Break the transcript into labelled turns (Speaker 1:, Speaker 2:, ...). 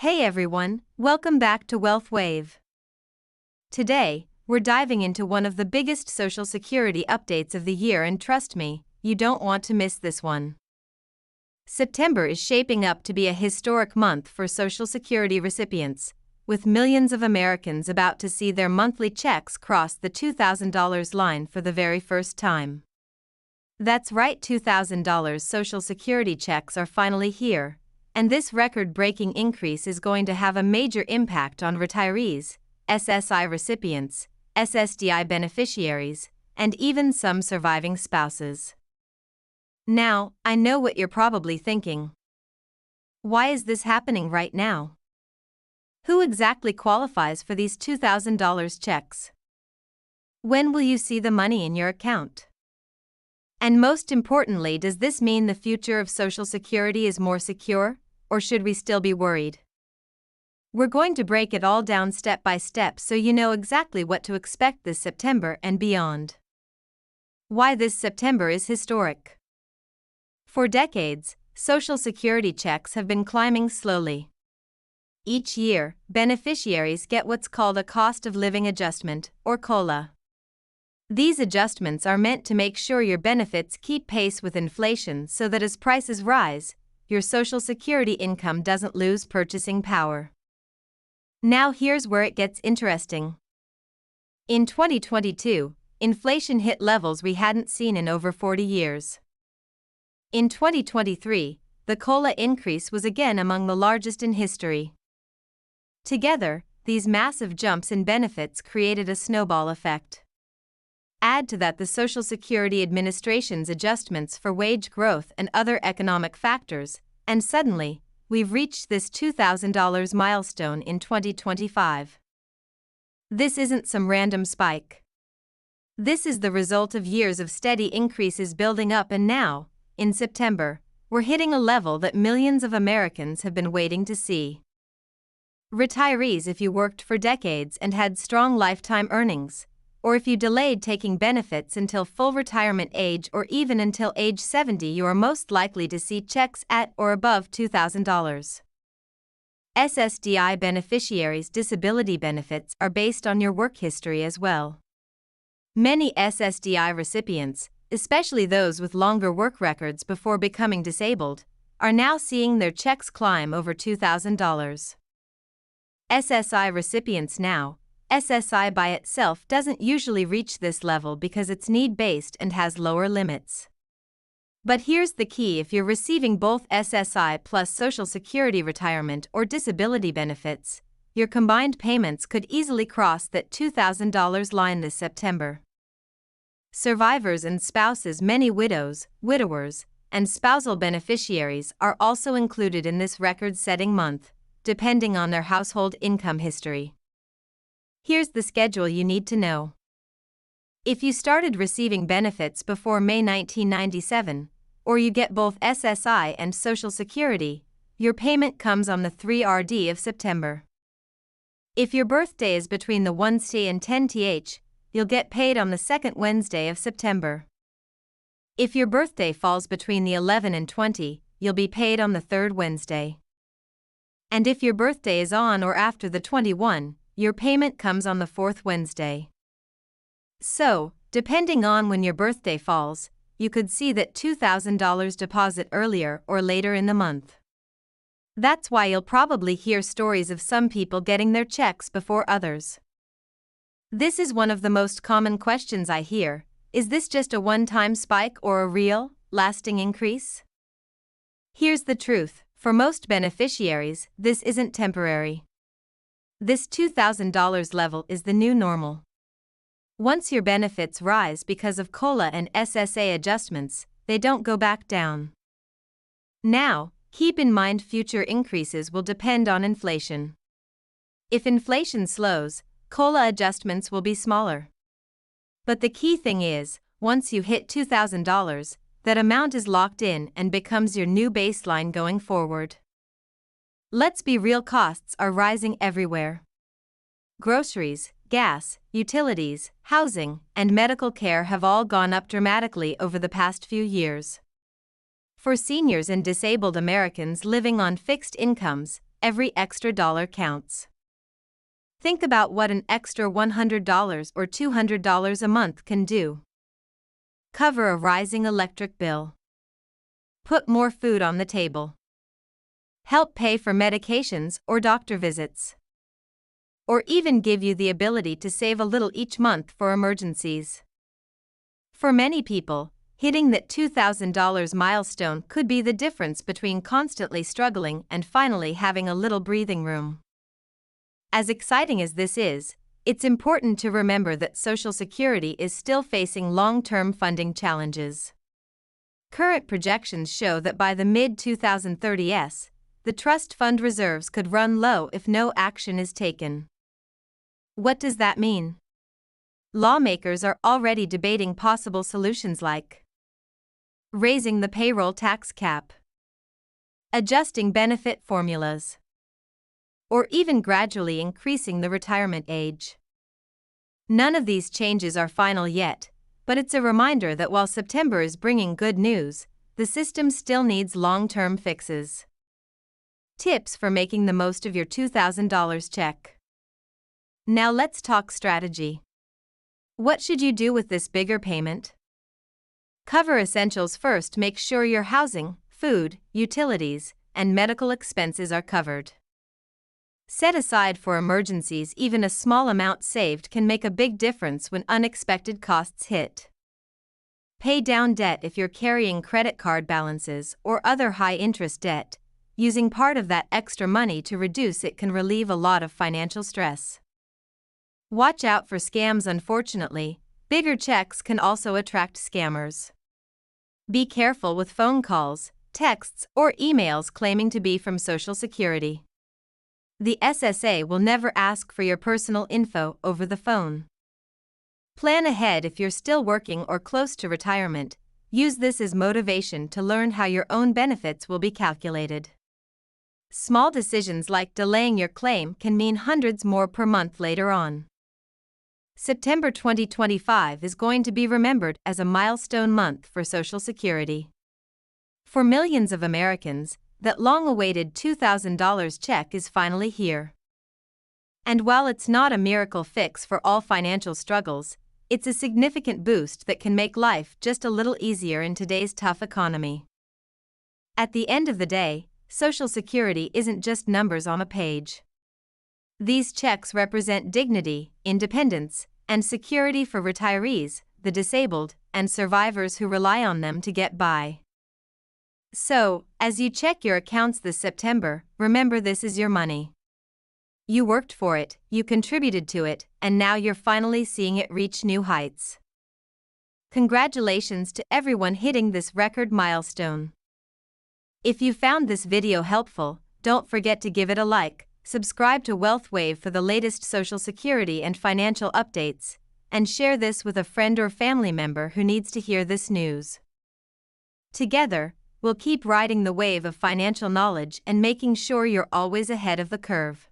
Speaker 1: Hey everyone, welcome back to Wealth Wave. Today, we're diving into one of the biggest Social Security updates of the year, and trust me, you don't want to miss this one. September is shaping up to be a historic month for Social Security recipients, with millions of Americans about to see their monthly checks cross the $2,000 line for the very first time. That's right, $2,000 Social Security checks are finally here. And this record-breaking increase is going to have a major impact on retirees, SSI recipients, SSDI beneficiaries, and even some surviving spouses. Now, I know what you're probably thinking. Why is this happening right now? Who exactly qualifies for these $2,000 checks? When will you see the money in your account? And most importantly, does this mean the future of Social Security is more secure? Or should we still be worried? We're going to break it all down step by step so you know exactly what to expect this September and beyond. Why this September is historic. For decades, Social Security checks have been climbing slowly. Each year, beneficiaries get what's called a cost of living adjustment, or COLA. These adjustments are meant to make sure your benefits keep pace with inflation so that as prices rise, your Social Security income doesn't lose purchasing power. Now here's where it gets interesting. In 2022, inflation hit levels we hadn't seen in over 40 years. In 2023, the COLA increase was again among the largest in history. Together, these massive jumps in benefits created a snowball effect. Add to that the Social Security Administration's adjustments for wage growth and other economic factors, and suddenly, we've reached this $2,000 milestone in 2025. This isn't some random spike. This is the result of years of steady increases building up, and now, in September, we're hitting a level that millions of Americans have been waiting to see. Retirees, if you worked for decades and had strong lifetime earnings, or if you delayed taking benefits until full retirement age or even until age 70, you are most likely to see checks at or above $2,000. SSDI beneficiaries' disability benefits are based on your work history as well. Many SSDI recipients, especially those with longer work records before becoming disabled, are now seeing their checks climb over $2,000. SSI recipients now, SSI by itself doesn't usually reach this level because it's need-based and has lower limits. But here's the key: if you're receiving both SSI plus Social Security retirement or disability benefits, your combined payments could easily cross that $2,000 line this September. Survivors and spouses, many widows, widowers, and spousal beneficiaries are also included in this record-setting month, depending on their household income history. Here's the schedule you need to know. If you started receiving benefits before May 1997, or you get both SSI and Social Security, your payment comes on the 3rd of September. If your birthday is between the 1st and 10th, you'll get paid on the 2nd Wednesday of September. If your birthday falls between the 11th and 20th, you'll be paid on the 3rd Wednesday. And if your birthday is on or after the 21st, your payment comes on the 4th Wednesday. So, depending on when your birthday falls, you could see that $2,000 deposit earlier or later in the month. That's why you'll probably hear stories of some people getting their checks before others. This is one of the most common questions I hear: is this just a one-time spike or a real, lasting increase? Here's the truth: for most beneficiaries, this isn't temporary. This $2,000 level is the new normal. Once your benefits rise because of COLA and SSA adjustments, they don't go back down. Now, keep in mind future increases will depend on inflation. If inflation slows, COLA adjustments will be smaller. But the key thing is, once you hit $2,000, that amount is locked in and becomes your new baseline going forward. Let's be real, costs are rising everywhere. Groceries, gas, utilities, housing, and medical care have all gone up dramatically over the past few years. For seniors and disabled Americans living on fixed incomes, every extra dollar counts. Think about what an extra $100 or $200 a month can do. Cover a rising electric bill. Put more food on the table. Help pay for medications or doctor visits. Or even give you the ability to save a little each month for emergencies. For many people, hitting that $2,000 milestone could be the difference between constantly struggling and finally having a little breathing room. As exciting as this is, it's important to remember that Social Security is still facing long-term funding challenges. Current projections show that by the mid-2030s, the trust fund reserves could run low if no action is taken. What does that mean? Lawmakers are already debating possible solutions like raising the payroll tax cap, adjusting benefit formulas, or even gradually increasing the retirement age. None of these changes are final yet, but it's a reminder that while September is bringing good news, the system still needs long-term fixes. Tips for making the most of your $2,000 check. Now let's talk strategy. What should you do with this bigger payment? Cover essentials first. Make sure your housing, food, utilities, and medical expenses are covered. Set aside for emergencies. Even a small amount saved can make a big difference when unexpected costs hit. Pay down debt if you're carrying credit card balances or other high-interest debt. Using part of that extra money to reduce it can relieve a lot of financial stress. Watch out for scams. Unfortunately, bigger checks can also attract scammers. Be careful with phone calls, texts, or emails claiming to be from Social Security. The SSA will never ask for your personal info over the phone. Plan ahead if you're still working or close to retirement. Use this as motivation to learn how your own benefits will be calculated. Small decisions like delaying your claim can mean hundreds more per month later on. September 2025 is going to be remembered as a milestone month for Social Security. For millions of Americans, that long-awaited $2,000 check is finally here. And while it's not a miracle fix for all financial struggles, it's a significant boost that can make life just a little easier in today's tough economy. At the end of the day, Social Security isn't just numbers on a page. These checks represent dignity, independence, and security for retirees, the disabled, and survivors who rely on them to get by. So, as you check your accounts this September, remember this is your money. You worked for it, you contributed to it, and now you're finally seeing it reach new heights. Congratulations to everyone hitting this record milestone. If you found this video helpful, don't forget to give it a like, subscribe to WealthWave for the latest Social Security and financial updates, and share this with a friend or family member who needs to hear this news. Together, we'll keep riding the wave of financial knowledge and making sure you're always ahead of the curve.